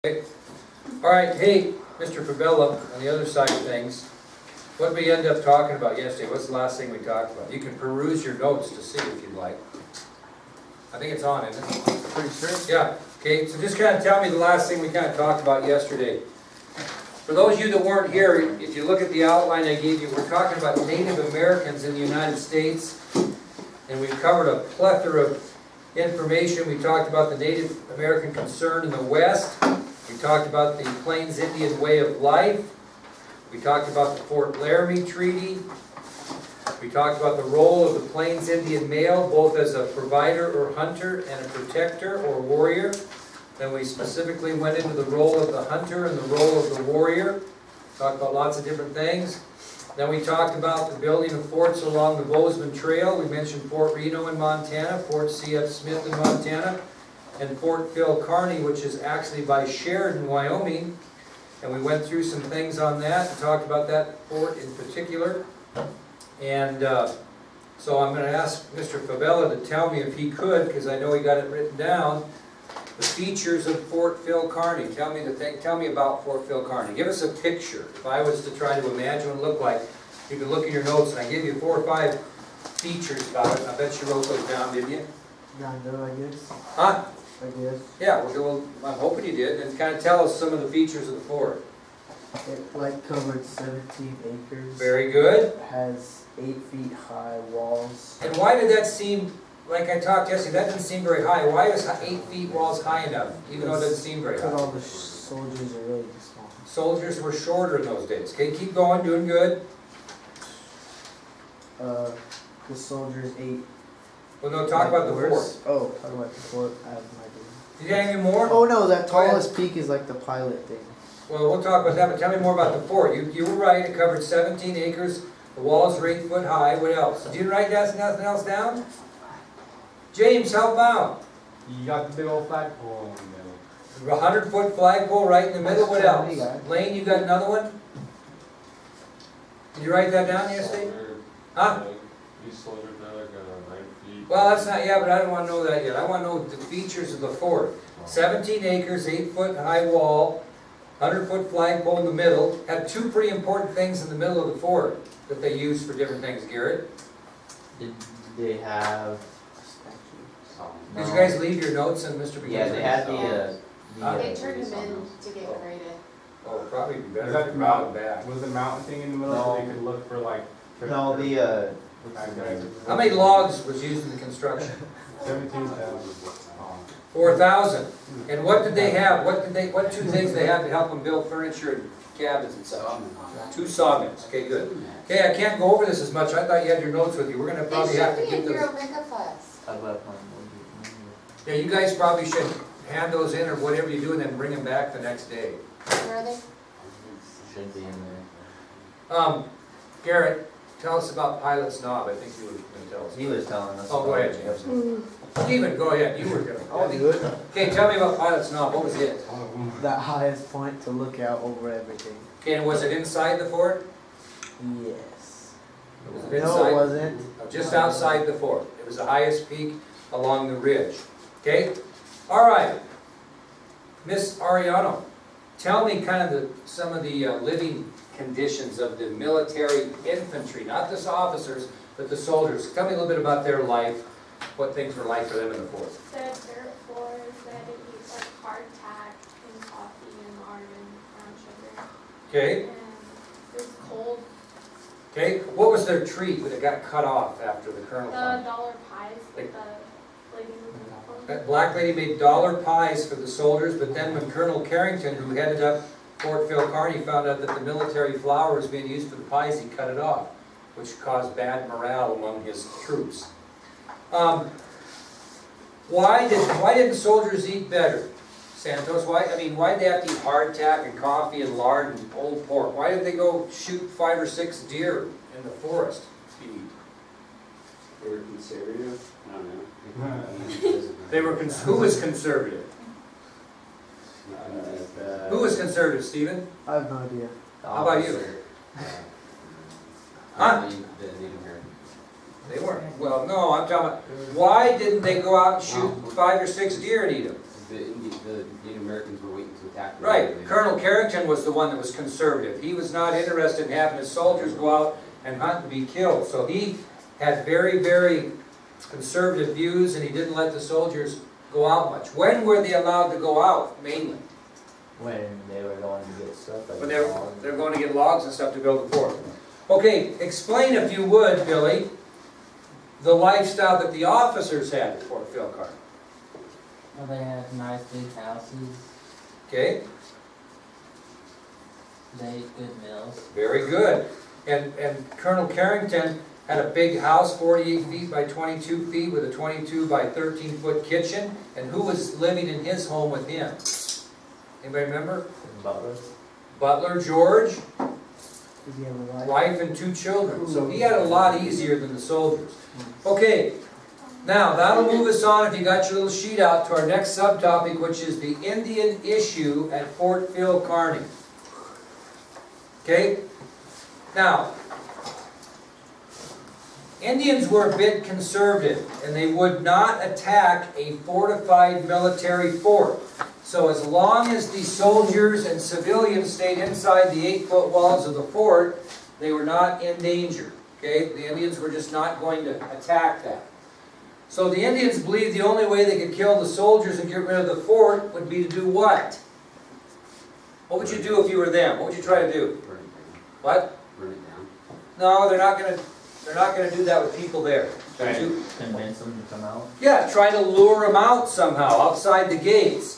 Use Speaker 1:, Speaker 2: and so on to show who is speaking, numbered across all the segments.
Speaker 1: Okay. All right, hey, Mr. Fabella, on the other side of things, what did we end up talking about yesterday? What's the last thing we talked about? You can peruse your notes to see if you'd like. I think it's on, isn't it?
Speaker 2: Pretty sure.
Speaker 1: Yeah, okay, so just kind of tell me the last thing we kind of talked about yesterday. For those of you that weren't here, if you look at the outline I gave you, we're talking about Native Americans in the United States, and we've covered a plethora of information. We talked about the Native American concern in the West. We talked about the Plains Indian way of life. We talked about the Fort Laramie Treaty. We talked about the role of the Plains Indian male, both as a provider or hunter and a protector or warrior. Then we specifically went into the role of the hunter and the role of the warrior. Talked about lots of different things. Then we talked about the building of forts along the Bozeman Trail. We mentioned Fort Reno in Montana, Fort C.F. Smith in Montana, and Fort Phil Kearny, which is actually by Sheridan, Wyoming. And we went through some things on that and talked about that fort in particular. And so I'm going to ask Mr. Fabella to tell me if he could, because I know he got it written down, the features of Fort Phil Kearny. Tell me about Fort Phil Kearny. Give us a picture. If I was to try to imagine what it looked like, you could look in your notes and I give you 4 or 5 features about it. I bet you wrote those down, didn't you?
Speaker 2: Yeah, no, I guess.
Speaker 1: Huh?
Speaker 2: I guess.
Speaker 1: Yeah, well, I'm hoping you did. And kind of tell us some of the features of the fort.
Speaker 2: It covered 17 acres.
Speaker 1: Very good.
Speaker 2: Has 8 feet high walls.
Speaker 1: And why did that seem, like I talked yesterday, that didn't seem very high. Why is 8 feet walls high enough, even though it doesn't seem very
Speaker 2: Because
Speaker 1: high?
Speaker 2: all the soldiers are really small.
Speaker 1: Soldiers were shorter in those days. Okay, keep going, doing good.
Speaker 2: The soldiers ate.
Speaker 1: Well, no, talk about the fort.
Speaker 2: Oh, talk about the fort. I have no idea.
Speaker 1: Did you have any more?
Speaker 2: Oh no, that
Speaker 1: Go ahead.
Speaker 2: tallest peak is like the pilot thing.
Speaker 1: Well, we'll talk about that, but tell me more about the fort. You were right, it covered 17 acres, the walls were 8 foot high. What else? Did you write nothing else down? James, help out.
Speaker 3: You got the big old flagpole in the middle.
Speaker 1: 100-foot flagpole right in the middle. What else?
Speaker 2: That's what we got.
Speaker 1: Lane, you got another one? Did you write that down yesterday? Huh?
Speaker 3: These soldiers now are gonna 9 feet.
Speaker 1: Well, that's not, yeah, but I don't want to know that yet. I want to know the features of the fort. 17 acres, 8 foot high wall, 100-foot flagpole in the middle. Had 2 pretty important things in the middle of the fort that they used for different things. Garrett?
Speaker 4: Did they have?
Speaker 1: Did you guys leave your notes in Mr. Beginner's?
Speaker 4: Yeah, they had
Speaker 5: They turned them in to get graded.
Speaker 1: Oh, probably be
Speaker 3: Is
Speaker 1: better
Speaker 3: that
Speaker 1: if
Speaker 3: the
Speaker 1: you brought them
Speaker 3: mountain?
Speaker 1: back.
Speaker 3: Was the mountain thing in the middle so they could look for like?
Speaker 4: No, the
Speaker 1: How many logs was used in the construction?
Speaker 3: 17,000.
Speaker 1: 4,000. And what did they have? What 2 things they had to help them build furniture and cabins and such? 2 sawmills. Okay, good. Okay, I can't go over this as much. I thought you had your notes with you. We're going to probably have to
Speaker 5: They should
Speaker 1: keep
Speaker 5: be in
Speaker 1: those.
Speaker 5: your Omega files.
Speaker 1: Yeah, you guys probably should hand those in or whatever you do and then bring them back the next day.
Speaker 5: Where are they?
Speaker 4: should be in there.
Speaker 1: Garrett, tell us about Pilot's Knob. I think you were going to tell us.
Speaker 4: He was telling us.
Speaker 1: Oh, go ahead, James. Stephen, go ahead. You were going
Speaker 2: I'll
Speaker 1: to.
Speaker 2: do it.
Speaker 1: Okay, tell me about Pilot's Knob. What was it?
Speaker 2: That highest point to look out over everything.
Speaker 1: Okay, and was it inside the fort?
Speaker 2: Yes.
Speaker 1: Was it
Speaker 2: No,
Speaker 1: inside?
Speaker 2: it wasn't.
Speaker 1: No, just outside the fort. It was the highest peak along the ridge. Okay? All right. Miss Ariano, tell me kind of some of the living conditions of the military infantry, not the officers, but the soldiers. Tell me a little bit about their life, what things were like for them in the fort.
Speaker 6: They had dirt floors, they had to eat like hardtack and coffee and lard and brown sugar.
Speaker 1: Okay?
Speaker 6: And it was cold.
Speaker 1: Okay? What was their treat when it got cut off after the colonel?
Speaker 6: The
Speaker 1: found it?
Speaker 6: dollar pies that the lady was on.
Speaker 1: That black lady made dollar pies for the soldiers, but then when Colonel Carrington, who headed up Fort Phil Kearny, found out that the military flour was being used for the pies, he cut it off, which caused bad morale among his troops. Why didn't soldiers eat better? Santos, why did they have to eat hardtack and coffee and lard and old pork? Why did they go shoot 5 or 6 deer in the forest to eat?
Speaker 7: They were conservative? I don't know.
Speaker 1: They were who was conservative? Who was conservative, Stephen?
Speaker 2: I have no idea.
Speaker 1: How about you?
Speaker 4: Huh?
Speaker 1: Huh? They weren't. Well, no, I'm talking about, why didn't they go out and shoot 5 or 6 deer and eat them?
Speaker 7: The Native Americans were waiting until
Speaker 4: attack.
Speaker 1: Right, Colonel Carrington was the one that was conservative. He was not interested in having his soldiers go out and hunt and be killed. So he had very, very conservative views, and he didn't let the soldiers go out much. When were they allowed to go out, mainly?
Speaker 4: When they were going to get stuff. Like
Speaker 1: When they're going to get logs and stuff to build the fort. Okay, explain if you would, Billy, the lifestyle that the officers had at Fort Phil Kearny.
Speaker 3: Well, they had nice big houses,
Speaker 1: Okay,
Speaker 3: they ate good meals.
Speaker 1: very good. And Colonel Carrington had a big house, 48 feet by 22 feet, with a 22 by 13-foot kitchen. And who was living in his home with him? Anybody remember?
Speaker 4: Butler.
Speaker 1: Butler George,
Speaker 2: Does he have a wife?
Speaker 1: wife and 2 children. So he had a lot easier than the soldiers. Okay, now that'll move us on, if you got your little sheet out, to our next subtopic, which is the Indian issue at Fort Phil Kearny. Okay? Now, Indians were a bit conservative, and they would not attack a fortified military fort. So as long as the soldiers and civilians stayed inside the 8-foot walls of the fort, they were not in danger. Okay? The Indians were just not going to attack that. So the Indians believed the only way they could kill the soldiers and get rid of the fort would be to do what? What would you do if you were them? What would you try to do?
Speaker 7: Burn it down.
Speaker 1: What?
Speaker 7: Burn it down.
Speaker 1: No, they're not going to do that with people there.
Speaker 4: Try
Speaker 1: Don't you?
Speaker 4: to convince them to come out.
Speaker 1: Yeah, try to lure them out somehow, outside the gates.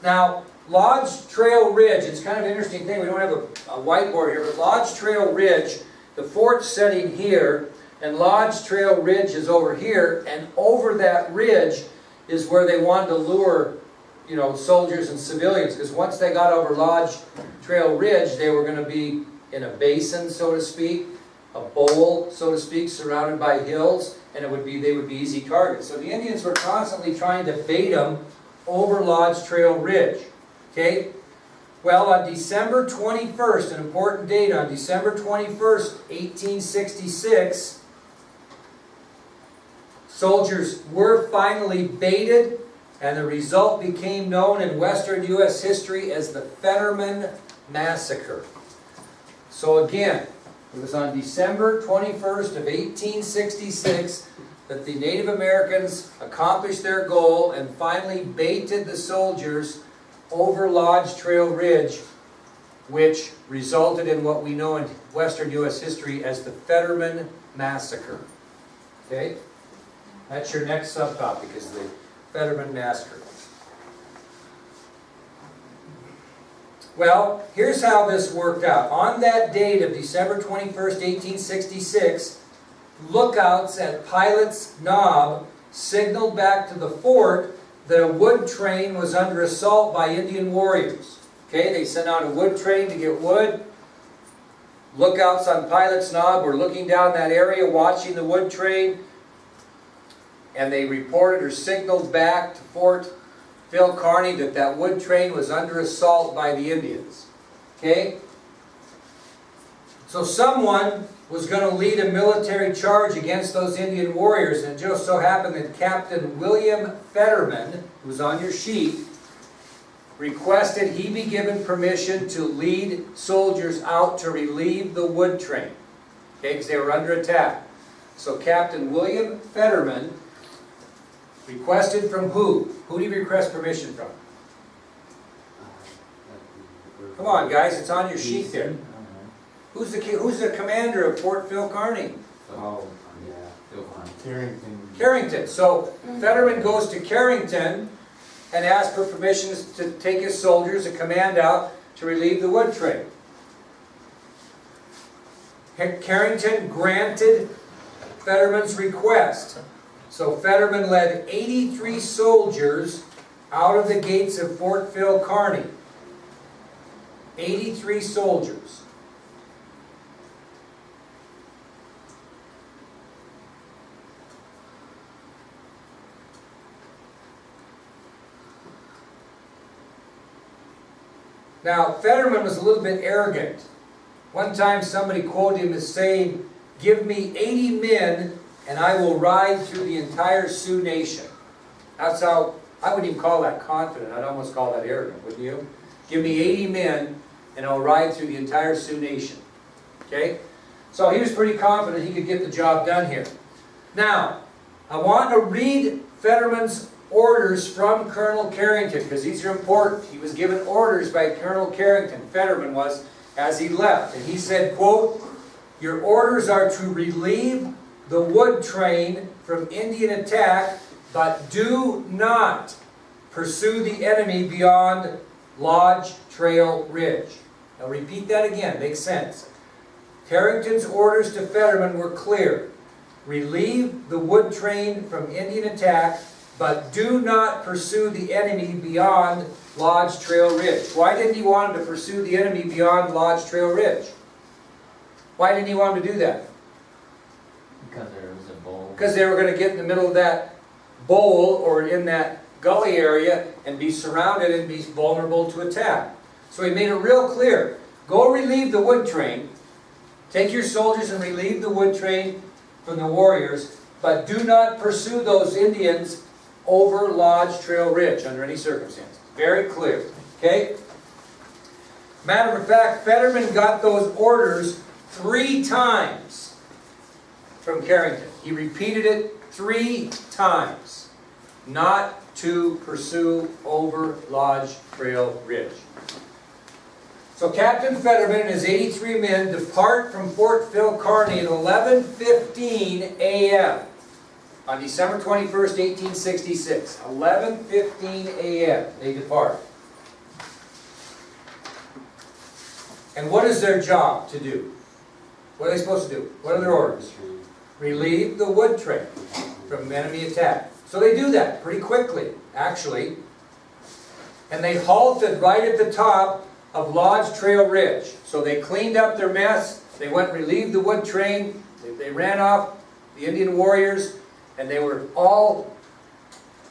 Speaker 1: Now, Lodge Trail Ridge, it's kind of an interesting thing, we don't have a whiteboard here, but Lodge Trail Ridge, the fort's setting here, and Lodge Trail Ridge is over here, and over that ridge is where they wanted to lure, you know, soldiers and civilians, because once they got over Lodge Trail Ridge, they were going to be in a basin, so to speak, a bowl, so to speak, surrounded by hills, and they would be easy targets. So the Indians were constantly trying to bait them over Lodge Trail Ridge. Okay? Well, on December 21st, an important date, on December 21st, 1866, soldiers were finally baited, and the result became known in Western U.S. history as the Fetterman Massacre. So again, it was on December 21st of 1866 that the Native Americans accomplished their goal and finally baited the soldiers over Lodge Trail Ridge, which resulted in what we know in Western U.S. history as the Fetterman Massacre. Okay? That's your next subtopic, is the Fetterman Massacre. Well, here's how this worked out. On that date of December 21st, 1866, lookouts at Pilot's Knob signaled back to the fort that a wood train was under assault by Indian warriors. Okay, they sent out a wood train to get wood. Lookouts on Pilot's Knob were looking down that area, watching the wood train, and they reported or signaled back to Fort Phil Kearny that that wood train was under assault by the Indians. Okay? So someone was going to lead a military charge against those Indian warriors, and it just so happened that Captain William Fetterman, who's on your sheet, requested he be given permission to lead soldiers out to relieve the wood train. Okay, because they were under attack. So Captain William Fetterman requested from who? Who did he request permission from? Come on, guys, it's on your sheet there. Who's the commander of Fort Phil Kearny?
Speaker 7: Oh, yeah. Phil Kearny.
Speaker 3: Carrington.
Speaker 1: Carrington. So Fetterman goes to Carrington and asks for permission to take his soldiers, a command out to relieve the wood train. Carrington granted Fetterman's request. So Fetterman led 83 soldiers out of the gates of Fort Phil Kearny. 83 soldiers. Now, Fetterman was a little bit arrogant. One time somebody quoted him as saying, "Give me 80 men and I will ride through the entire Sioux Nation." That's how, I wouldn't even call that confident, I'd almost call that arrogant, wouldn't you? Give me 80 men, and I'll ride through the entire Sioux Nation. Okay? So he was pretty confident he could get the job done here. Now, I want to read Fetterman's orders from Colonel Carrington, because these are important. He was given orders by Colonel Carrington, Fetterman was, as he left. And he said, quote, "Your orders are to relieve the wood train from Indian attack, but do not pursue the enemy beyond Lodge Trail Ridge." I'll repeat that again, makes sense. Carrington's orders to Fetterman were clear. Relieve the wood train from Indian attack, but do not pursue the enemy beyond Lodge Trail Ridge. Why didn't he want him to pursue the enemy beyond Lodge Trail Ridge? Why didn't he want him to do that?
Speaker 4: Because there was a bowl.
Speaker 1: Because they were going to get in the middle of that bowl or in that gully area and be surrounded and be vulnerable to attack. So he made it real clear. Go relieve the wood train. Take your soldiers and relieve the wood train from the warriors, but do not pursue those Indians over Lodge Trail Ridge under any circumstances. Very clear. Okay? Matter of fact, Fetterman got those orders 3 times from Carrington. He repeated it 3 times. Not to pursue over Lodge Trail Ridge. So Captain Fetterman and his 83 men depart from Fort Phil Kearny at 11:15 a.m. on December 21st, 1866. 11:15 a.m. they depart. And what is their job to do? What are they supposed to do? What are their orders? Relieve the wood train from enemy attack. So they do that pretty quickly, actually. And they halted right at the top of Lodge Trail Ridge. So they cleaned up their mess. They went and relieved the wood train. They ran off the Indian warriors. And they were all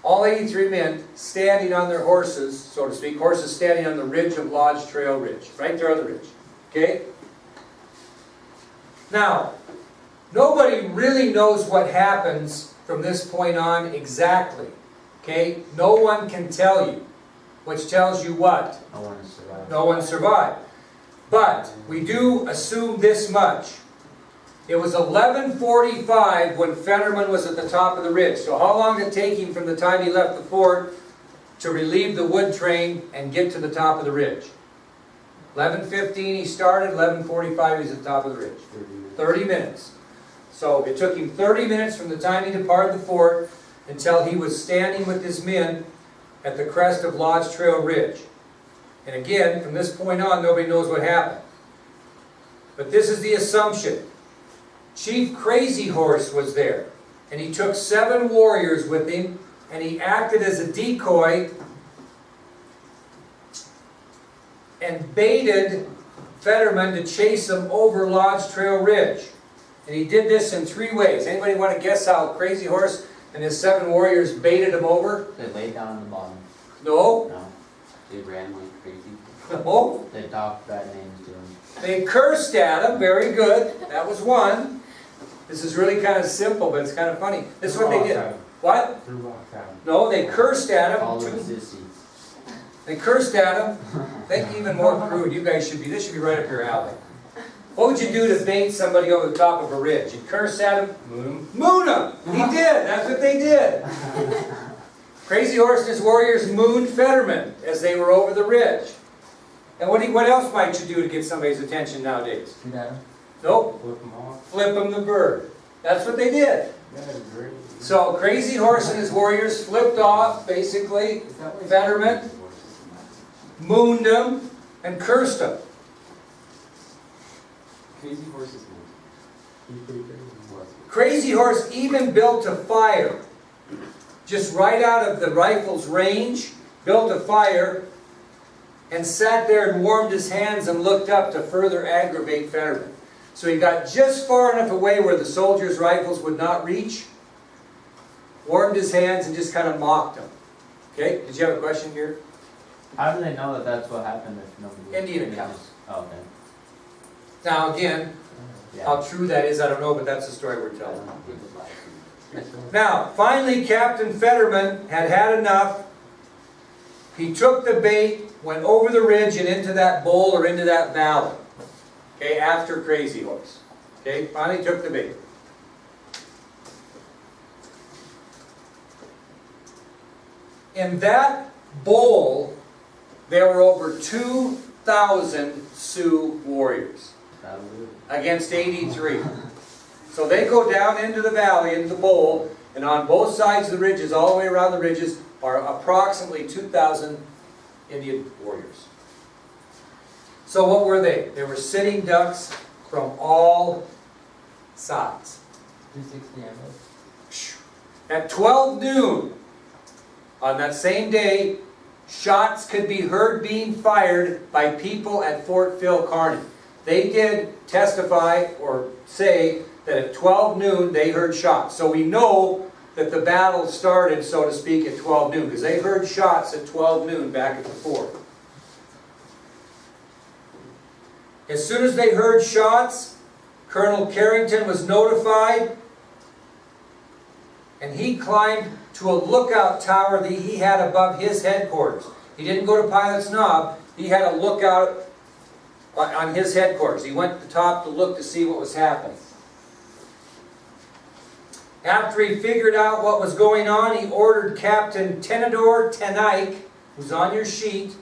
Speaker 1: 83 men standing on their horses, so to speak. Horses standing on the ridge of Lodge Trail Ridge. Right there on the ridge. Okay? Now, nobody really knows what happens from this point on exactly. Okay? No one can tell you. Which tells you what?
Speaker 4: No one survived.
Speaker 1: No one survived. But we do assume this much. It was 11:45 when Fetterman was at the top of the ridge. So how long did it take him from the time he left the fort to relieve the wood train and get to the top of the ridge? 11:15 he started, 11:45 he's at the top of the ridge. 30 minutes. So it took him 30 minutes from the time he departed the fort until he was standing with his men at the crest of Lodge Trail Ridge. And again, from this point on, nobody knows what happened. But this is the assumption. Chief Crazy Horse was there, and he took 7 warriors with him, and he acted as a decoy and baited Fetterman to chase him over Lodge Trail Ridge. And he did this in 3 ways. Anybody want to guess how Crazy Horse and his 7 warriors baited him over?
Speaker 4: They laid down on the bottom.
Speaker 1: No.
Speaker 4: No.
Speaker 7: They ran like crazy.
Speaker 1: No.
Speaker 4: They talked bad names to him.
Speaker 1: They cursed at him. Very good. That was one. This is really kind of simple, but it's kind of funny. This is what they did. What?
Speaker 3: Threw rocks at him.
Speaker 1: No, they cursed at
Speaker 4: Called
Speaker 1: him.
Speaker 4: them sissies.
Speaker 1: They cursed at him. Think even more crude. You guys should be, this should be right up your alley. What would you do to bait somebody over the top of a ridge? You'd curse at him?
Speaker 3: Moon him.
Speaker 1: Moon him! He did. That's what they did. Crazy Horse and his warriors mooned Fetterman as they were over the ridge. And what else might you do to get somebody's attention nowadays?
Speaker 4: Shoot at him.
Speaker 1: Nope.
Speaker 3: Flip him off.
Speaker 1: Flip him the bird. That's what they did.
Speaker 3: That is great.
Speaker 1: So Crazy Horse and his warriors flipped off, basically, Fetterman, mooned him, and cursed him.
Speaker 7: Crazy horses, man.
Speaker 3: He's pretty crazy.
Speaker 1: Crazy Horse even built a fire. Just right out of the rifle's range, built a fire, and sat there and warmed his hands and looked up to further aggravate Fetterman. So he got just far enough away where the soldiers' rifles would not reach, warmed his hands, and just kind of mocked him. Okay? Did you have a question here?
Speaker 4: How do they know that that's what happened if nobody...
Speaker 1: Indian accounts.
Speaker 4: Oh, okay.
Speaker 1: Now again,
Speaker 4: Yeah.
Speaker 1: how true that is, I don't know, but that's the story we're
Speaker 4: I
Speaker 1: telling.
Speaker 4: don't know. He was like-
Speaker 1: Now, finally, Captain Fetterman had had enough. He took the bait, went over the ridge and into that bowl or into that valley. Okay, after Crazy Horse. Okay, finally took the bait. In that bowl, there were over 2,000 Sioux warriors
Speaker 4: That'll do it.
Speaker 1: against 83. So they go down into the valley, into the bowl, and on both sides of the ridges, all the way around the ridges, are approximately 2,000 Indian warriors. So what were they? They were sitting ducks from all sides.
Speaker 4: 260 ammo.
Speaker 1: At 12 noon, on that same day, shots could be heard being fired by people at Fort Phil Kearny. They did testify or say that at 12 noon they heard shots. So we know that the battle started, so to speak, at 12 noon, because they heard shots at 12 noon back at the fort. As soon as they heard shots, Colonel Carrington was notified, and he climbed to a lookout tower that he had above his headquarters. He didn't go to Pilot's Knob, he had a lookout on his headquarters. He went to the top to look to see what was happening. After he figured out what was going on, he ordered Captain Tenador Tenike, who's on your sheet.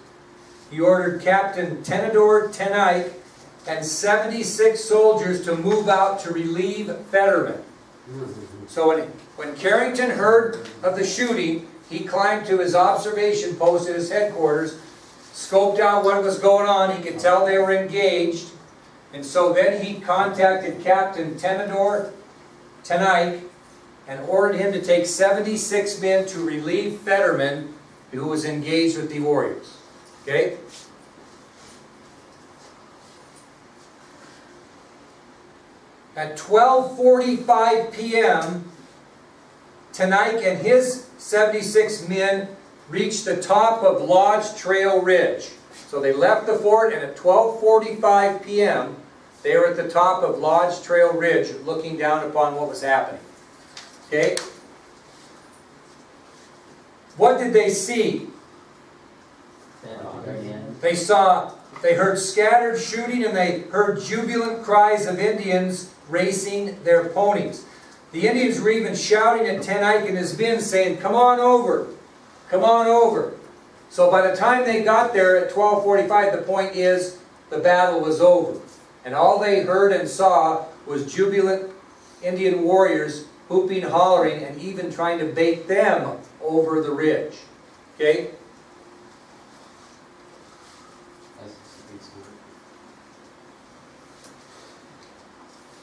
Speaker 1: He ordered Captain Tenador Tenike and 76 soldiers to move out to relieve Fetterman. So when Carrington heard of the shooting, he climbed to his observation post at his headquarters, scoped out what was going on. He could tell they were engaged. And so then he contacted Captain Tenador Tenike and ordered him to take 76 men to relieve Fetterman, who was engaged with the warriors. Okay? At 12:45 p.m., Tenike and his 76 men reached the top of Lodge Trail Ridge. So they left the fort, and at 12:45 p.m., they were at the top of Lodge Trail Ridge looking down upon what was happening. Okay? What did they see? They heard scattered shooting, and they heard jubilant cries of Indians racing their ponies. The Indians were even shouting at Tenike and his men, saying, "Come on over! Come on over!" So by the time they got there at 12:45, the point is, the battle was over. And all they heard and saw was jubilant Indian warriors whooping, hollering, and even trying to bait them over the ridge. Okay?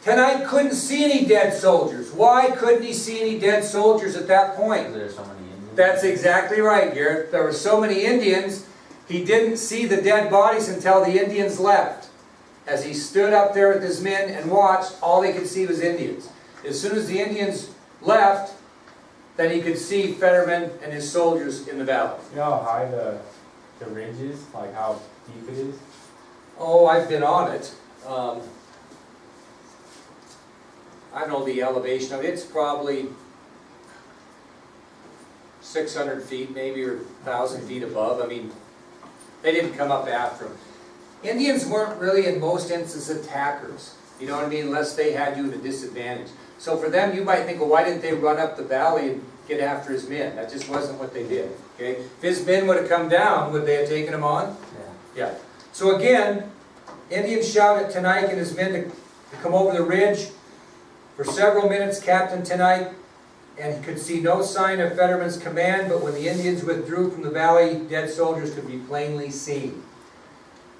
Speaker 1: Tenike couldn't see any dead soldiers. Why couldn't he see any dead soldiers at that point?
Speaker 4: There's so many Indians.
Speaker 1: That's exactly right, Garrett. There were so many Indians, he didn't see the dead bodies until the Indians left. As he stood up there with his men and watched, all he could see was Indians. As soon as the Indians left, then he could see Fetterman and his soldiers in the valley.
Speaker 3: You know how high the ridge is? Like how deep it is?
Speaker 1: Oh, I've been on it. I don't know the elevation of it. It's probably 600 feet maybe, or 1,000 feet above. I mean, they didn't come up after them. Indians weren't really in most instances attackers, you know what I mean, unless they had you at a disadvantage. So for them, you might think, well, why didn't they run up the valley and get after his men? That just wasn't what they did. Okay? If his men would have come down, would they have taken him on? Yeah. So again, Indians shouted at Tenike and his men to come over the ridge. For several minutes, Captain Tenike, and he could see no sign of Fetterman's command, but when the Indians withdrew from the valley, dead soldiers could be plainly seen.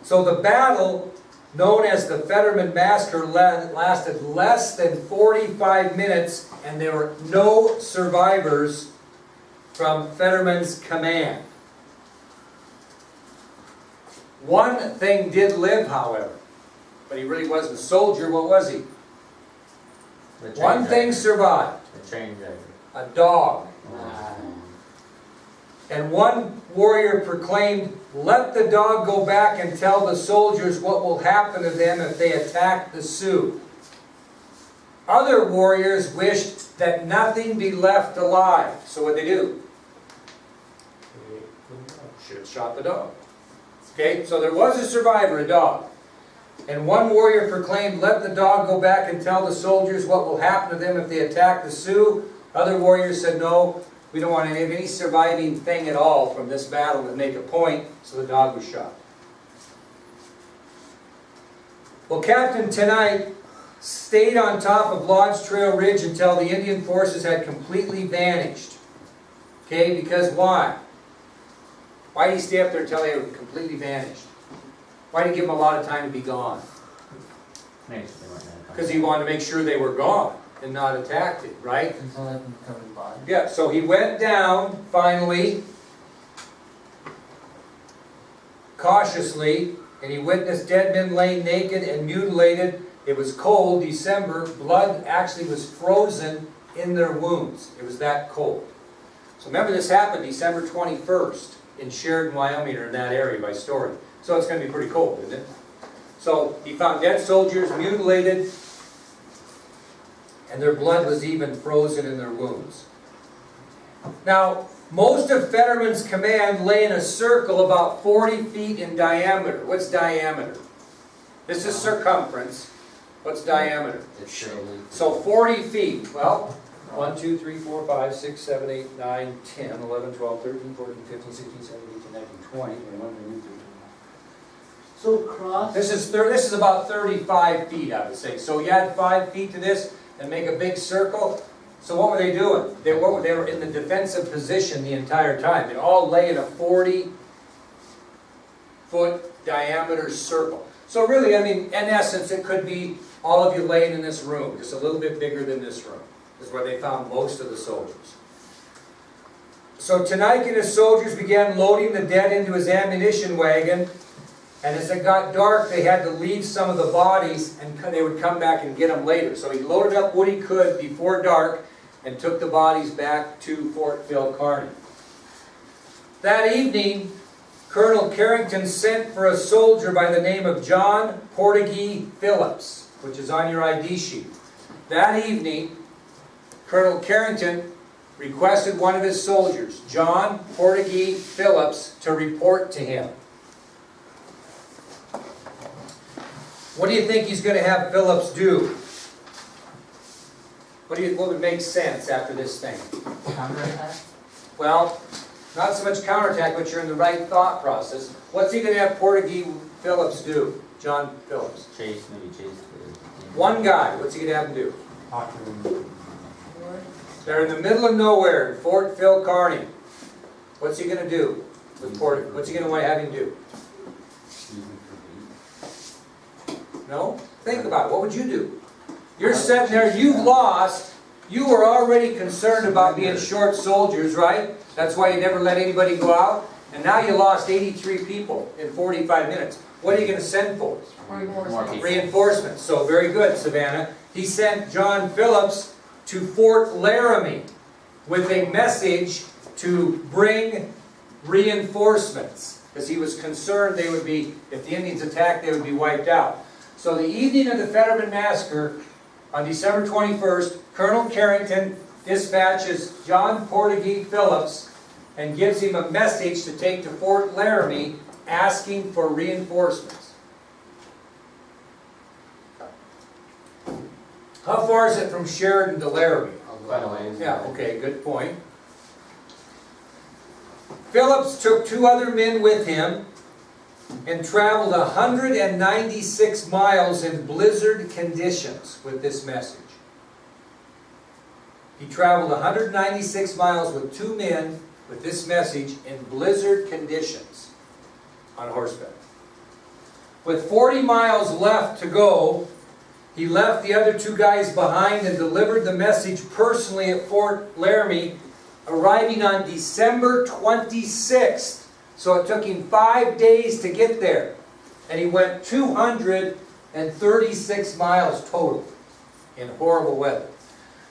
Speaker 1: So the battle, known as the Fetterman Massacre, lasted less than 45 minutes, and there were no survivors from Fetterman's command. One thing did live, however, but he really wasn't a soldier. What was he? One thing survived.
Speaker 4: The train driver.
Speaker 1: A dog.
Speaker 4: Wow.
Speaker 1: And one warrior proclaimed, "Let the dog go back and tell the soldiers what will happen to them if they attack the Sioux." Other warriors wished that nothing be left alive. So what did they do? Should have shot the dog. Okay, so there was a survivor, a dog. And one warrior proclaimed, "Let the dog go back and tell the soldiers what will happen to them if they attack the Sioux." Other warriors said, "No, we don't want any surviving thing at all from this battle to make a point," so the dog was shot. Well, Captain Tonight stayed on top of Lodge Trail Ridge until the Indian forces had completely vanished. Okay, because why? Why did he stay up there until they were completely vanished? Why did he give them a lot of time to be gone? Because he wanted to make sure they were gone and not attacked it, right?
Speaker 4: Until they can cover the body.
Speaker 1: Yeah, so he went down, finally, cautiously, and he witnessed dead men laying naked and mutilated. It was cold, December. Blood actually was frozen in their wounds. It was that cold. So remember, this happened December 21st in Sheridan, Wyoming, or in that area by Story. So it's going to be pretty cold, isn't it? So he found dead soldiers, mutilated, and their blood was even frozen in their wounds. Now, most of Fetterman's command lay in a circle about 40 feet in diameter. What's diameter? This is circumference. What's diameter?
Speaker 4: It's surely.
Speaker 1: So 40 feet. Well, 1, 2, 3, 4, 5, 6, 7, 8, 9, 10, 11, 12, 13, 14, 15, 16, 17, 18, 19, 20, 21, 22.
Speaker 2: So cross.
Speaker 1: This is about 35 feet, I would say. So you add 5 feet to this and make a big circle. So what were they doing? They were in the defensive position the entire time. They all lay in a 40-foot diameter circle. So really, I mean, in essence, it could be all of you laying in this room, just a little bit bigger than this room, is where they found most of the soldiers. So Tonight and his soldiers began loading the dead into his ammunition wagon. And as it got dark, they had to leave some of the bodies, and they would come back and get them later. So he loaded up what he could before dark and took the bodies back to Fort Phil Kearny. That evening, Colonel Carrington sent for a soldier by the name of John Portugee Phillips, which is on your ID sheet. That evening, Colonel Carrington requested one of his soldiers, John Portugee Phillips, to report to him. What do you think he's going to have Phillips do? What would make sense after this thing?
Speaker 4: Counterattack?
Speaker 1: Well, not so much counterattack, but you're in the right thought process. What's he going to have Portugee Phillips do? John Phillips.
Speaker 4: Maybe chase.
Speaker 1: One guy. What's he going to have him do?
Speaker 3: Talk to them.
Speaker 1: They're in the middle of nowhere, in Fort Phil Kearny. What's he going to do with Portugee? What's he going to want to have him do? No? Think about it. What would you do? You're sitting there, you've lost. You were already concerned about being short soldiers, right? That's why you never let anybody go out. And now you lost 83 people in 45 minutes. What are you going to send for? Reinforcements. So very good, Savannah. He sent John Phillips to Fort Laramie with a message to bring reinforcements. Because he was concerned they would be, if the Indians attacked, they would be wiped out. So the evening of the Fetterman massacre, on December 21st, Colonel Carrington dispatches John Portugee Phillips and gives him a message to take to Fort Laramie asking for reinforcements. How far is it from Sheridan to Laramie?
Speaker 4: Quite a ways.
Speaker 1: Yeah, okay, good point. Phillips took 2 other men with him and traveled 196 miles in blizzard conditions with this message. He traveled 196 miles with 2 men with this message in blizzard conditions on horseback. With 40 miles left to go, he left the other 2 guys behind and delivered the message personally at Fort Laramie, arriving on December 26th. So it took him 5 days to get there. And he went 236 miles total in horrible weather.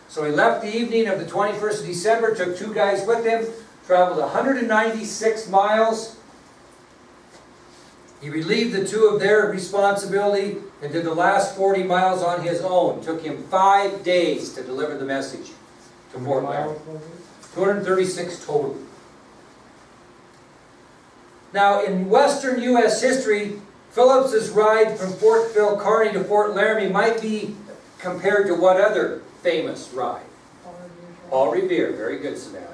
Speaker 1: So he left the evening of the 21st of December, took 2 guys with him, traveled 196 miles. He relieved the 2 of their responsibility and did the last 40 miles on his own. It took him 5 days to deliver the message to Fort Laramie. 236 total. Now, in western U.S. history, Phillips's ride from Fort Phil Kearny to Fort Laramie might be compared to what other famous ride? Paul Revere. Very good, Savannah.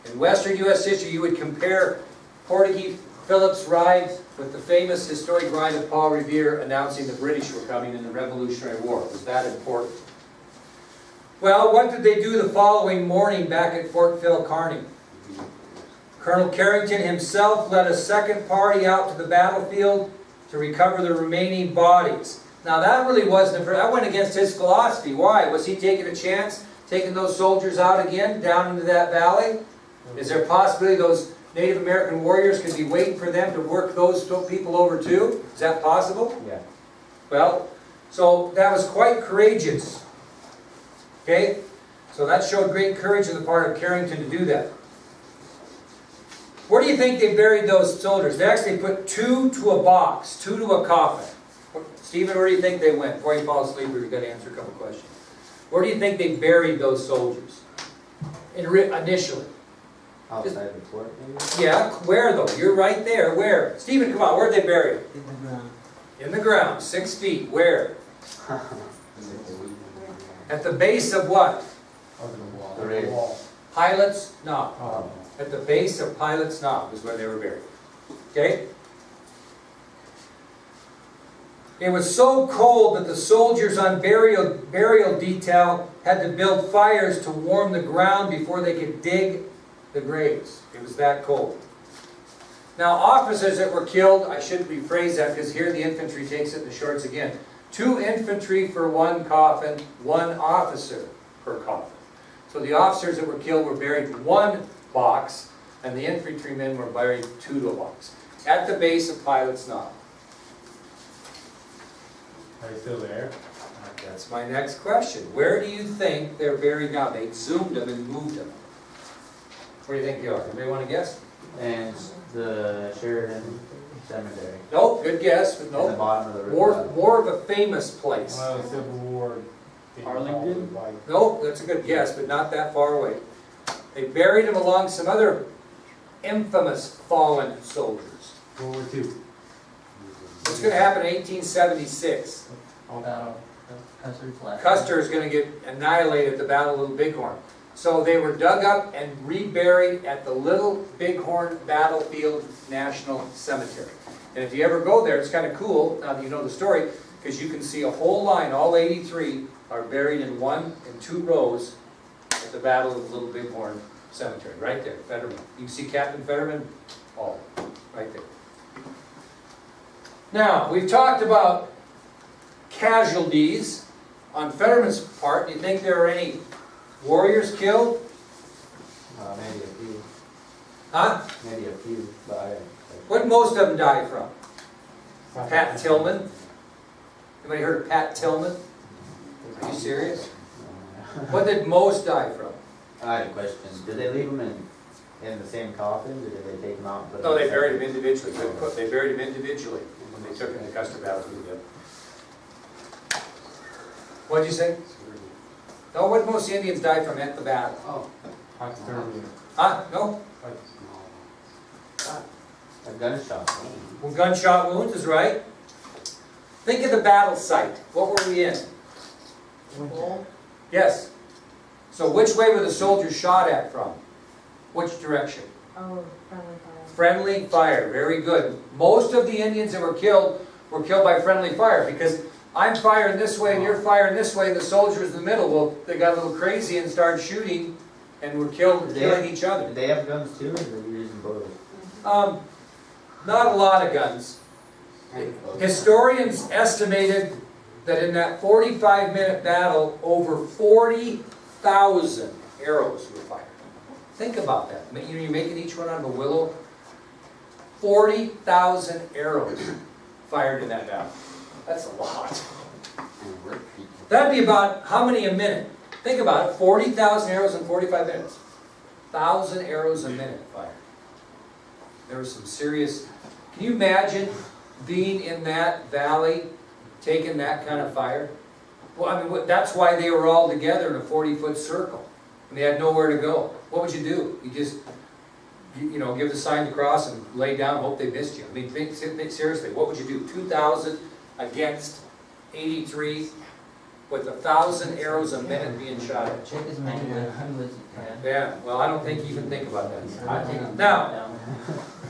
Speaker 1: In western U.S. history, you would compare Portuguese Phillips' ride with the famous historic ride of Paul Revere announcing the British were coming in the Revolutionary War. Was that important? Well, what did they do the following morning back at Fort Phil Kearny? Colonel Carrington himself led a second party out to the battlefield to recover the remaining bodies. Now that really wasn't, that went against his philosophy. Why? Was he taking a chance, taking those soldiers out again, down into that valley? Is there a possibility those Native American warriors could be waiting for them to work those people over too? Is that possible?
Speaker 4: Yeah.
Speaker 1: Well, so that was quite courageous. Okay? So that showed great courage on the part of Carrington to do that. Where do you think they buried those soldiers? They actually put 2 to a box, 2 to a coffin. Stephen, where do you think they went? Before you fall asleep, we've got to answer a couple questions. Where do you think they buried those soldiers? Initially.
Speaker 4: Outside the fort, maybe?
Speaker 1: Yeah, where though? You're right there. Where? Stephen, come on, where'd they bury it?
Speaker 3: In the ground.
Speaker 1: In the ground, 6 feet. Where? At the base of what?
Speaker 3: Over the wall.
Speaker 4: The ridge.
Speaker 1: Pilot's Knob.
Speaker 3: Oh.
Speaker 1: At the base of Pilot's Knob is where they were buried. Okay? It was so cold that the soldiers on burial detail had to build fires to warm the ground before they could dig the graves. It was that cold. Now, officers that were killed, I should rephrase that because here the infantry takes it in the shorts again. 2 infantry for 1 coffin, 1 officer per coffin. So the officers that were killed were buried in 1 box, and the infantrymen were buried 2 to a box, at the base of Pilot's Knob.
Speaker 3: Are they still there?
Speaker 1: That's my next question. Where do you think they're buried now? They zoomed them and moved them. Where do you think they are? Anybody want to guess?
Speaker 4: And the Sheridan Cemetery.
Speaker 1: Nope, good guess, but
Speaker 4: In the
Speaker 1: nope.
Speaker 4: bottom of the river.
Speaker 1: More of a famous place.
Speaker 3: Well, Civil War.
Speaker 7: Arlington?
Speaker 1: Nope, that's a good guess, but not that far away. They buried him along some other infamous fallen soldiers.
Speaker 3: World War II.
Speaker 1: What's going to happen in 1876?
Speaker 4: Custer's left.
Speaker 1: Custer is going to get annihilated at the Battle of Little Bighorn. So they were dug up and reburied at the Little Bighorn Battlefield National Cemetery. And if you ever go there, it's kind of cool, now that you know the story, because you can see a whole line, all 83 are buried in 1 and 2 rows at the Battle of Little Bighorn Cemetery, right there, Fetterman. You can see Captain Fetterman, all right there. Now, we've talked about casualties on Fetterman's part. Do you think there are any warriors killed?
Speaker 4: Maybe a few.
Speaker 1: Huh?
Speaker 4: Maybe a few. But
Speaker 1: What did most of them die from? Pat Tillman. Anybody heard of Pat Tillman? Are you serious? What did most die from?
Speaker 4: I had a question. Did they leave them in the same coffin, or did they take them out and put
Speaker 1: No,
Speaker 4: them
Speaker 1: they
Speaker 4: in
Speaker 1: buried him
Speaker 4: separate-
Speaker 1: individually. They buried him individually when they took him to Custer Battlefield. What'd you say? No, what did most Indians die from at the battle?
Speaker 7: Oh.
Speaker 3: Hypothermia.
Speaker 1: Huh? No?
Speaker 4: A gunshot.
Speaker 1: Well, gunshot wounds is right. Think of the battle site. What were we in? Yes. So which way were the soldiers shot at from? Which direction?
Speaker 5: Oh, friendly fire.
Speaker 1: Friendly fire. Very good. Most of the Indians that were killed by friendly fire because I'm firing this way and you're firing this way and the soldiers in the middle, well, they got a little crazy and started shooting and were killing each other.
Speaker 4: Did they have guns too, or did they use them both?
Speaker 1: Not a lot of guns. Historians estimated that in that 45-minute battle, over 40,000 arrows were fired. Think about that. You're making each one out of a willow. 40,000 arrows fired in that battle. That's a lot. That'd be about how many a minute? Think about it. 40,000 arrows in 45 minutes. 1,000 arrows a minute fired. There was some serious... Can you imagine being in that valley, taking that kind of fire? Well, I mean, that's why they were all together in a 40-foot circle. And they had nowhere to go. What would you do? You just you know, give the sign to cross and lay down, hope they missed you. I mean, think seriously, what would you do? 2,000 against 83 with 1,000 arrows a minute being shot.
Speaker 4: Check as many as you can.
Speaker 1: Yeah, well, I don't think you can think about that.
Speaker 3: I think
Speaker 1: Now,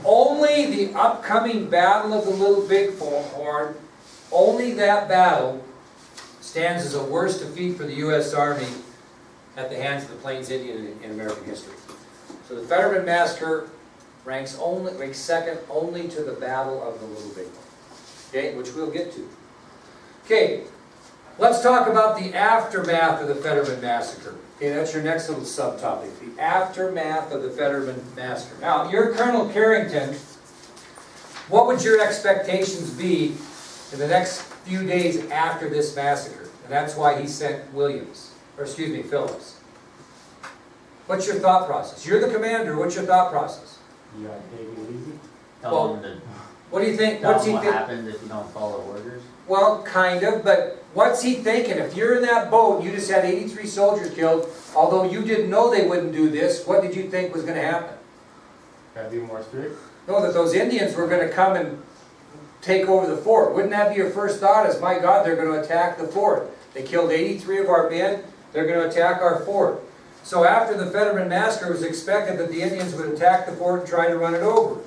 Speaker 1: only the upcoming Battle of the Little Bighorn, only that battle stands as a worse defeat for the U.S. Army at the hands of the Plains Indian in American history. So the Fetterman Massacre ranks second only to the Battle of the Little Bighorn, okay, which we'll get to. Okay, let's talk about the aftermath of the Fetterman Massacre. Okay, that's your next little subtopic, the aftermath of the Fetterman Massacre. Now, you're Colonel Carrington. What would your expectations be in the next few days after this massacre? And that's why he sent Phillips. What's your thought process? You're the commander, what's your thought process?
Speaker 3: you gotta take it easy.
Speaker 4: Tell them to,
Speaker 1: What do you think?
Speaker 4: tell
Speaker 1: What's he
Speaker 4: them what
Speaker 1: think?
Speaker 4: happens if you don't follow orders.
Speaker 1: Well, kind of, but what's he thinking? If you're in that boat, you just had 83 soldiers killed, although you didn't know they wouldn't do this, what did you think was going to happen?
Speaker 3: Gotta be more strict.
Speaker 1: No, that those Indians were going to come and take over the fort. Wouldn't that be your first thought is, my God, they're going to attack the fort. They killed 83 of our men, they're going to attack our fort. So after the Fetterman Massacre, it was expected that the Indians would attack the fort and try to run it over.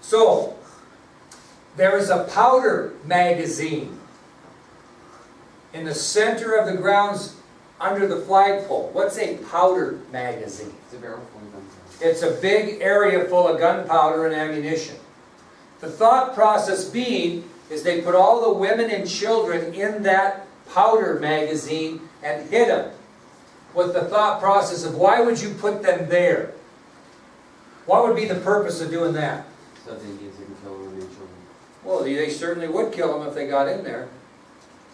Speaker 1: So, there is a powder magazine in the center of the grounds under the flagpole. What's a powder magazine?
Speaker 7: It's a barrel full of gunpowder.
Speaker 1: It's a big area full of gunpowder and ammunition. The thought process being is they put all the women and children in that powder magazine and hid them. With the thought process of, why would you put them there? What would be the purpose of doing that?
Speaker 7: So the Indians didn't kill women and children.
Speaker 1: Well, they certainly would kill them if they got in there.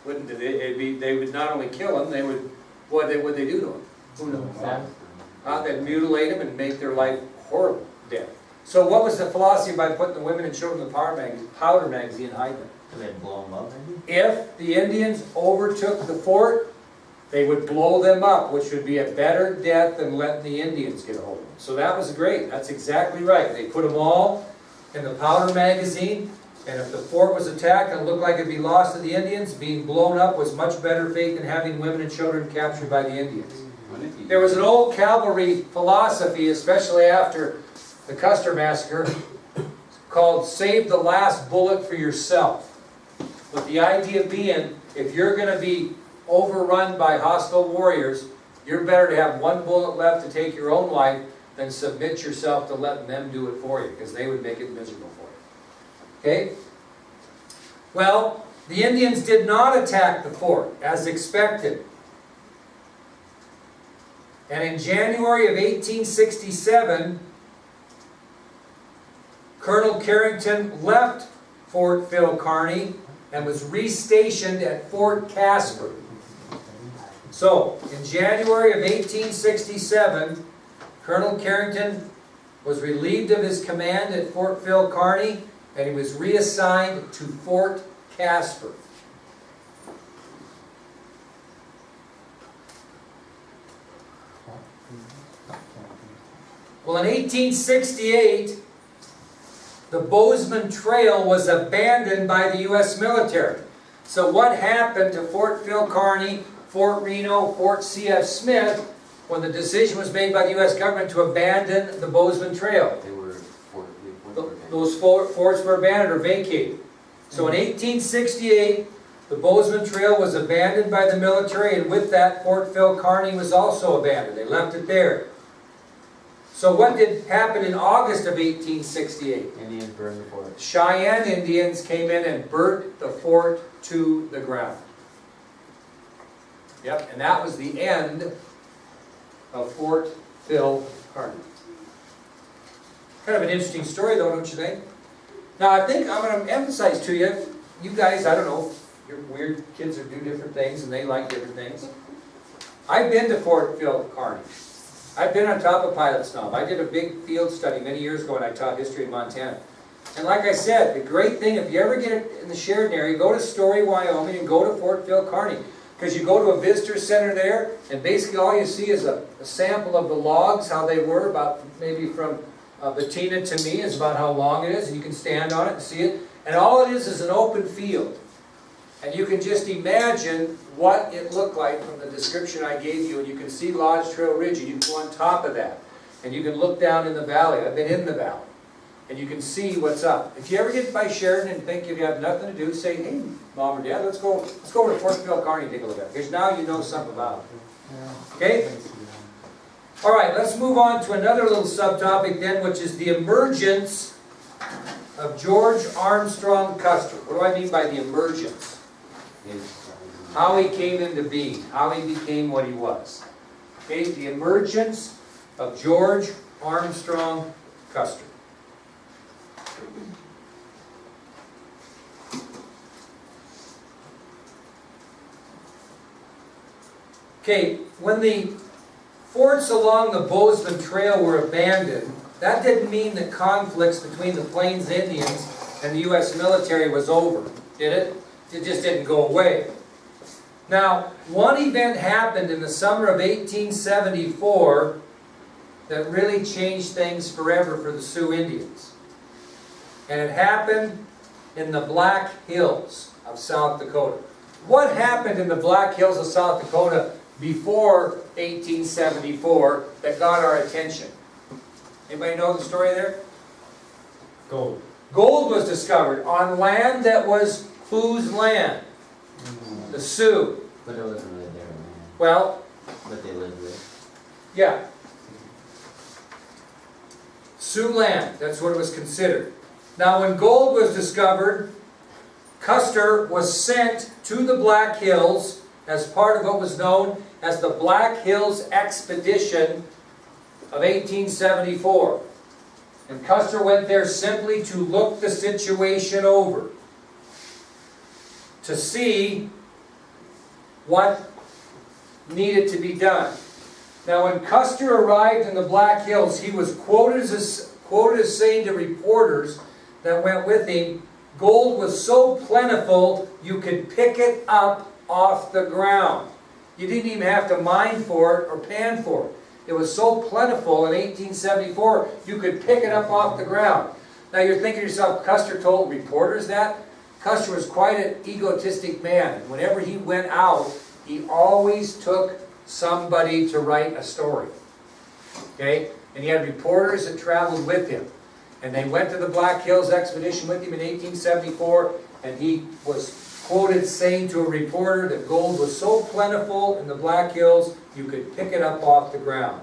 Speaker 1: Wouldn't they? They would not only kill them, they would. What would they do to them? Who knows? They'd mutilate them and make their life horrible death. So, what was the philosophy by putting the women and children in the powder magazine and hiding them?
Speaker 4: So they'd blow them up, maybe?
Speaker 1: If the Indians overtook the fort, they would blow them up, which would be a better death than letting the Indians get a hold of them. So that was great. That's exactly right. They put them all in the powder magazine, and if the fort was attacked and it looked like it'd be lost to the Indians, being blown up was much better fate than having women and children captured by the Indians. There was an old cavalry philosophy, especially after the Custer Massacre, called save the last bullet for yourself. With the idea being, if you're going to be overrun by hostile warriors, you're better to have one bullet left to take your own life than submit yourself to letting them do it for you, because they would make it miserable for you. Okay? Well, the Indians did not attack the fort as expected. And in January of 1867, Colonel Carrington left Fort Phil Kearny and was restationed at Fort Casper. So, in January of 1867, Colonel Carrington was relieved of his command at Fort Phil Kearny, and he was reassigned to Fort Casper. Well, in 1868, the Bozeman Trail was abandoned by the U.S. military. So what happened to Fort Phil Kearny, Fort Reno, Fort C.F. Smith, when the decision was made by the U.S. government to abandon the Bozeman Trail? Those forts were abandoned or vacated. So in 1868, the Bozeman Trail was abandoned by the military, and with that, Fort Phil Kearny was also abandoned. They left it there. So what did happen in August of 1868?
Speaker 4: Indians burned the fort.
Speaker 1: Cheyenne Indians came in and burnt the fort to the ground. Yep, and that was the end of Fort Phil Kearny. Kind of an interesting story though, don't you think? Now I think I'm going to emphasize to you, you guys, I don't know, you're weird kids who do different things and they like different things. I've been to Fort Phil Kearny. I've been on top of Pilot's Knob. I did a big field study many years ago when I taught history in Montana. And like I said, the great thing, if you ever get in the Sheridan area, go to Story, Wyoming, and go to Fort Phil Kearny. Because you go to a visitor center there, and basically all you see is a sample of the logs, how they were, about maybe from patina to me is about how long it is, and you can stand on it and see it. And all it is an open field. And you can just imagine what it looked like from the description I gave you, and you can see Lodge Trail Ridge, and you can go on top of that. And you can look down in the valley. I've been in the valley. And you can see what's up. If you ever get by Sheridan and think you have nothing to do, say, hey, Mom or Dad, let's go over to Fort Bill Kearney and take a look at it. Because now you know something about it. Okay? All right, let's move on to another little subtopic then, which is the emergence of George Armstrong Custer. What do I mean by the emergence? How he came into being, how he became what he was. Okay, the emergence of George Armstrong Custer. Okay, when the forts along the Bozeman Trail were abandoned, that didn't mean that conflicts between the Plains Indians and the U.S. military was over, did it? It just didn't go away. Now, one event happened in the summer of 1874 that really changed things forever for the Sioux Indians. And it happened in the Black Hills of South Dakota. What happened in the Black Hills of South Dakota before 1874 that got our attention? Anybody know the story there?
Speaker 3: Gold.
Speaker 1: Gold was discovered on land that was whose land? The Sioux.
Speaker 4: But it wasn't really their land.
Speaker 1: Well,
Speaker 4: But they lived with.
Speaker 1: yeah. Sioux land, that's what it was considered. Now when gold was discovered, Custer was sent to the Black Hills as part of what was known as the Black Hills Expedition of 1874. And Custer went there simply to look the situation over, to see what needed to be done. Now when Custer arrived in the Black Hills, he was quoted as saying to reporters that went with him, gold was so plentiful you could pick it up off the ground. You didn't even have to mine for it or pan for it. It was so plentiful in 1874 you could pick it up off the ground. Now you're thinking to yourself, Custer told reporters that? Custer was quite an egotistic man. Whenever he went out, he always took somebody to write a story. Okay? And he had reporters that traveled with him. And they went to the Black Hills Expedition with him in 1874, and he was quoted saying to a reporter that gold was so plentiful in the Black Hills, you could pick it up off the ground.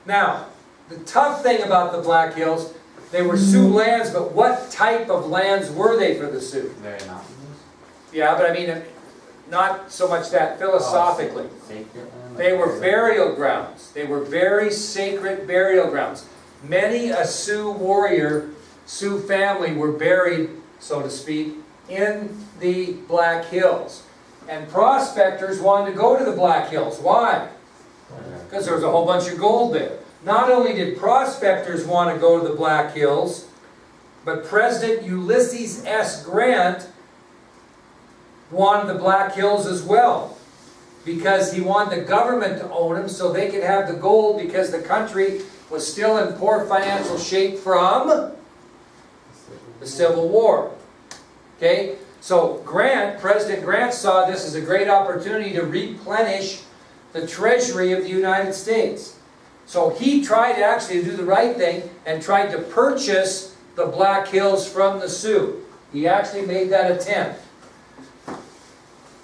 Speaker 1: Now, the tough thing about the Black Hills, they were Sioux lands, but what type of lands were they for the Sioux?
Speaker 4: Very mountainous.
Speaker 1: Yeah, but I mean, not so much that philosophically.
Speaker 4: Sacred land.
Speaker 1: They were burial grounds. They were very sacred burial grounds. Many a Sioux warrior, Sioux family were buried, so to speak, in the Black Hills. And prospectors wanted to go to the Black Hills. Why? Because there was a whole bunch of gold there. Not only did prospectors want to go to the Black Hills, but President Ulysses S. Grant wanted the Black Hills as well, because he wanted the government to own them so they could have the gold, because the country was still in poor financial shape from the Civil War. Okay? So President Grant saw this as a great opportunity to replenish the treasury of the United States. So he tried actually to do the right thing and tried to purchase the Black Hills from the Sioux. He actually made that attempt.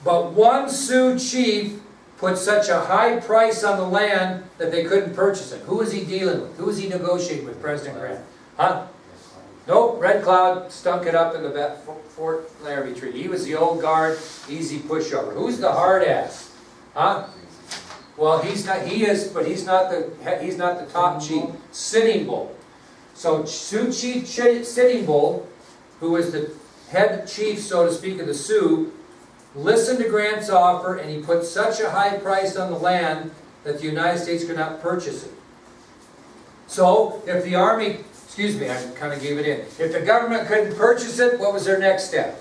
Speaker 1: But one Sioux chief put such a high price on the land that they couldn't purchase it. Who was he dealing with? Who was he negotiating with, President Grant? Huh? Nope, Red Cloud stunk it up in the Fort Laramie Treaty. He was the old guard, easy pushover. Who's the hard ass? Huh? Well, he's not. He is, but he's not the top chief. Sitting Bull. So Sioux Chief Sitting Bull, who was the head chief, so to speak, of the Sioux, listened to Grant's offer, and he put such a high price on the land that the United States could not purchase it. So, if the Army, excuse me, I kind of gave it in. If the government couldn't purchase it, what was their next step?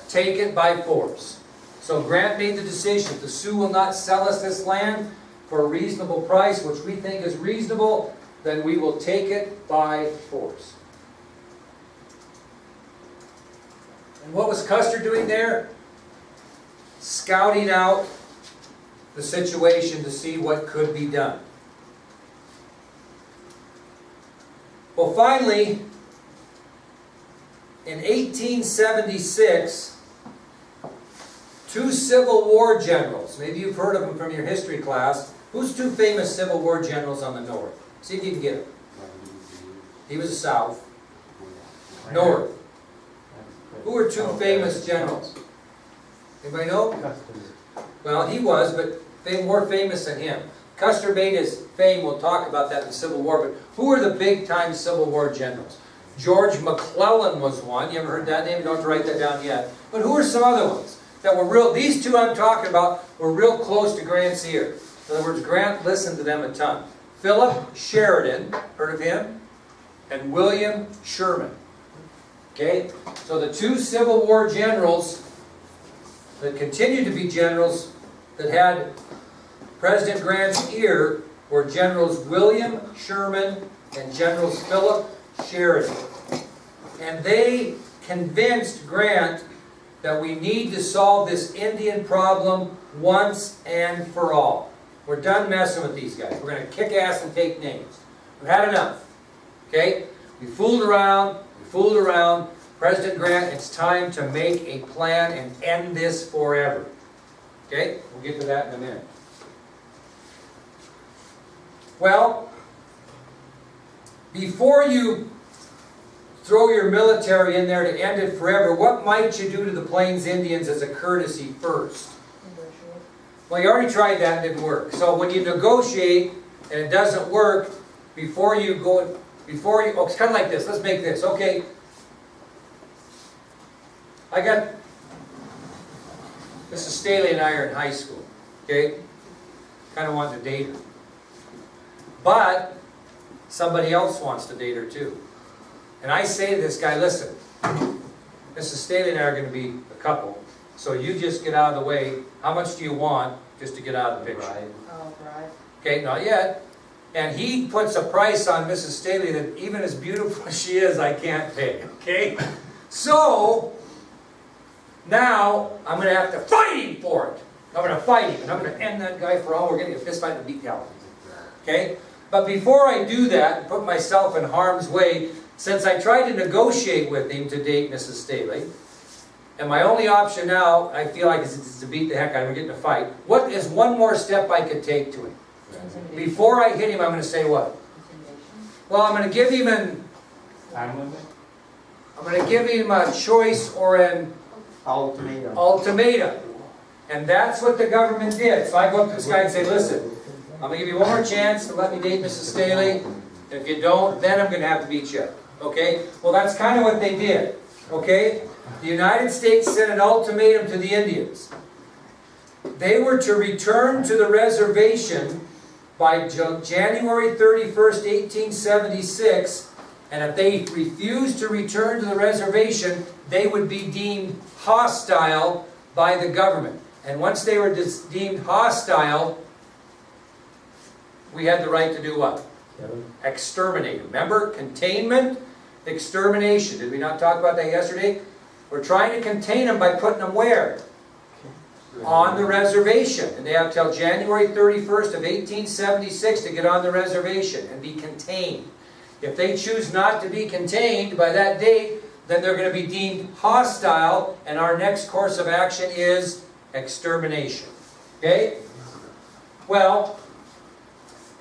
Speaker 1: Take it by force. So Grant made the decision, the Sioux will not sell us this land for a reasonable price, which we think is reasonable. then we will take it by force. And what was Custer doing there? Scouting out the situation to see what could be done. Well, finally, in 1876, two Civil War generals, maybe you've heard of them from your history class. Who's two famous Civil War generals on the North? See if you can get it. He was the South. North. Who were two famous generals? Anybody know?
Speaker 3: Custer.
Speaker 1: Well, he was, but more famous than him. Custer made his fame, we'll talk about that in the Civil War, but who were the big-time Civil War generals? George McClellan was one. You ever heard that name? You don't have to write that down yet. But who are some other ones that were real? These two I'm talking about were real close to Grant's ear. In other words, Grant listened to them a ton. Philip Sheridan, heard of him? And William Sherman. Okay? So the two Civil War generals that continue to be generals that had President Grant's ear were Generals William Sherman and Generals Philip Sheridan. And they convinced Grant that we need to solve this Indian problem once and for all. We're done messing with these guys. We're going to kick ass and take names. We've had enough. Okay? We fooled around. We fooled around. President Grant, it's time to make a plan and end this forever. Okay? We'll get to that in a minute. Well, before you throw your military in there to end it forever, what might you do to the Plains Indians as a courtesy first? Well, you already tried that and it didn't work. So when you negotiate and it doesn't work, before you, oh, it's kind of like this. Let's make this. Okay. I got, Mrs. Staley and I are in high school. Okay. Kind of wanted to date her. But somebody else wants to date her too. And I say to this guy, listen, Mrs. Staley and I are going to be a couple, so you just get out of the way. How much do you want just to get out of the picture?
Speaker 5: Oh, right.
Speaker 1: Okay, not yet. And he puts a price on Mrs. Staley that even as beautiful as she is, I can't pay. Okay? So, now I'm going to have to fight him for it. I'm going to fight him, and I'm going to end that guy for all. We're getting a fist fight and beat hell. Okay? But before I do that and put myself in harm's way, since I tried to negotiate with him to date Mrs. Staley, and my only option now, I feel like, is to beat the heck out of him, get in a fight. What is one more step I could take to him? Before I hit him, I'm going to say what? Well, I'm going to give him
Speaker 3: Time limit?
Speaker 1: I'm going to give him a choice or an ultimatum. And that's what the government did. So I go up to this guy and say, listen, I'm going to give you one more chance to let me date Mrs. Staley. And if you don't, then I'm going to have to beat you up. Okay? Well, that's kind of what they did. Okay? The United States sent an ultimatum to the Indians. They were to return to the reservation by January 31st, 1876, and if they refused to return to the reservation, they would be deemed hostile by the government. And once they were deemed hostile, we had the right to do what? Exterminate. Remember? Containment, extermination. Did we not talk about that yesterday? We're trying to contain them by putting them where? On the reservation. And they have till January 31st of 1876 to get on the reservation and be contained. If they choose not to be contained by that date, then they're going to be deemed hostile, and our next course of action is extermination. Okay? Well,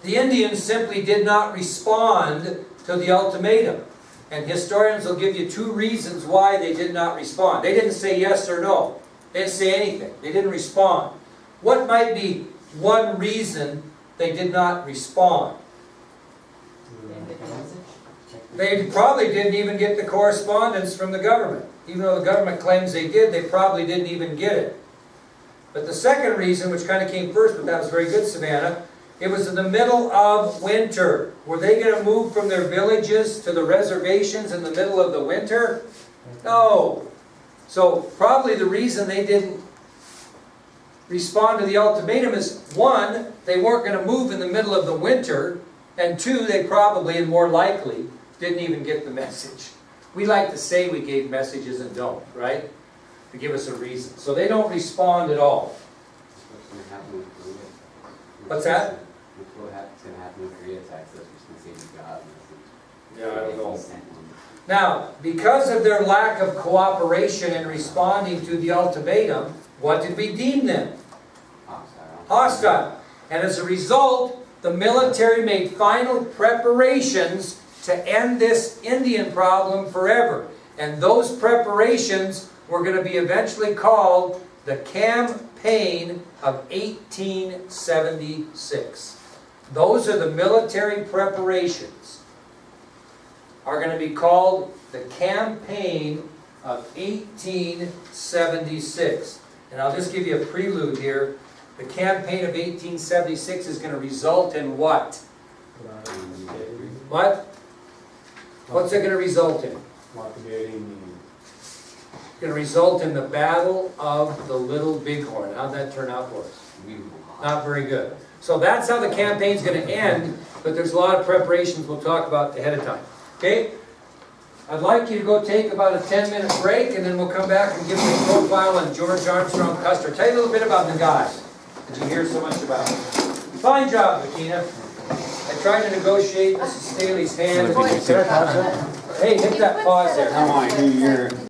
Speaker 1: the Indians simply did not respond to the ultimatum. And historians will give you two reasons why they did not respond. They didn't say yes or no. They didn't say anything. They didn't respond. What might be one reason they did not respond? They probably didn't even get the correspondence from the government. Even though the government claims they did, they probably didn't even get it. But the second reason, which kind of came first, but that was very good, Savannah, it was in the middle of winter. Were they going to move from their villages to the reservations in the middle of the winter? No. So probably the reason they didn't respond to the ultimatum is, one, they weren't going to move in the middle of the winter, And two, they probably, and more likely, didn't even get the message. We like to say we gave messages and don't, right? To give us a reason. So they don't respond at all.
Speaker 8: What's gonna happen with Korea?
Speaker 1: What's that?
Speaker 8: What's gonna happen with Korea attacks? That's just gonna say you got a message.
Speaker 1: Yeah, I don't know.
Speaker 8: If he sent one.
Speaker 1: Now, because of their lack of cooperation in responding to the ultimatum, what did we deem them?
Speaker 8: Hostile.
Speaker 1: Hostile. And as a result, the military made final preparations to end this Indian problem forever. And those preparations were going to be eventually called the Campaign of 1876. Those are the military preparations. Are going to be called the Campaign of 1876. And I'll just give you a prelude here. The Campaign of 1876 is going to result in what? What? What's it going to result in? It's going to result in the Battle of the Little Bighorn. How'd that turn out for us? Not very good. So that's how the campaign's going to end, but there's a lot of preparations we'll talk about ahead of time. Okay? I'd like you to go take about a 10-minute break, and then we'll come back and give you a profile on George Armstrong Custer. Tell you a little bit about the guy that you hear so much about. Fine job, Bettina. I tried to negotiate Mrs. Staley's hand. Hey, hit that pause there.
Speaker 7: I want to hear your